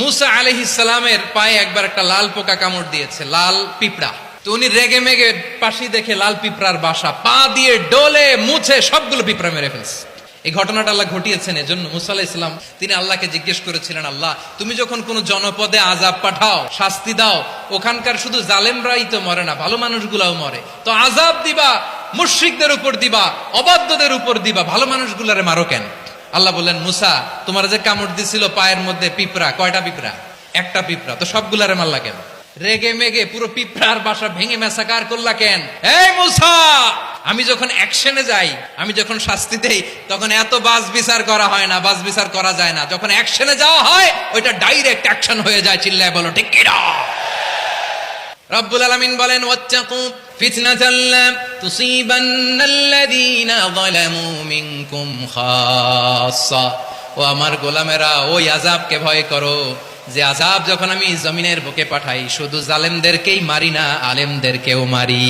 মুসা আলাইহিস সালামের পায়ে একবার একটা লাল পোকা কামড় দিয়েছে, লাল পিঁপড়া। তো উনি রেগে মেগে পাশি দেখে লাল পিঁপড়ার বাসা, পা দিয়ে ডলে মুছে সবগুলো পিঁপড়া মেরে ফেলছে। এই ঘটনাটা আল্লাহ ঘটিয়েছেন এজন্য মুসা আলাইহিস সালাম তিনি আল্লাহকে জিজ্ঞেস করেছিলেন, আল্লাহ তুমি যখন কোন জনপদে আযাব পাঠাও, শাস্তি দাও, ওখানকার শুধু জালেমরাই তো মরে না, ভালো মানুষগুলাও মরে, তো আযাব দিবা মুশরিকদের উপর দিবা, অবাধ্যদের উপর দিবা, ভালো মানুষগুলারে মারো কেন? আল্লাহ বললেন, মুসা তোমার যে কামড় দিছিল পায়ের মধ্যে পিঁপড়া, কয়টা পিঁপড়া? একটা পিঁপড়া, তো সবগুলারে মারলা কেন? রেগে মেগে পুরো পিঁপড়ার বাসা ভেঙে মেসাকার করলা কেন? এই মুসা, আমি যখন অ্যাকশনে যাই, আমি যখন শাস্তি দেই, তখন এত বাস বিচার করা হয় না, বাস বিচার করা যায় না। যখন অ্যাকশনে যাওয়া হয় ওইটা ডাইরেক্ট অ্যাকশন হয়ে যায়। চিল্লায় বলো ঠিক কি না? রব্বুল আলামিন বলেন, ওয়াত্তাকু ফিতনাতাল লা তুসিবান্নাল্লাযীনা যালামু মিনকুম খাসসা। ও আমার গোলামেরা, ওই আযাবকে ভয় করো যে আযাব যখন আমি জমিনের বুকে পাঠাই শুধু জালেমদেরকেই মারি না, আলেমদেরকেও মারি।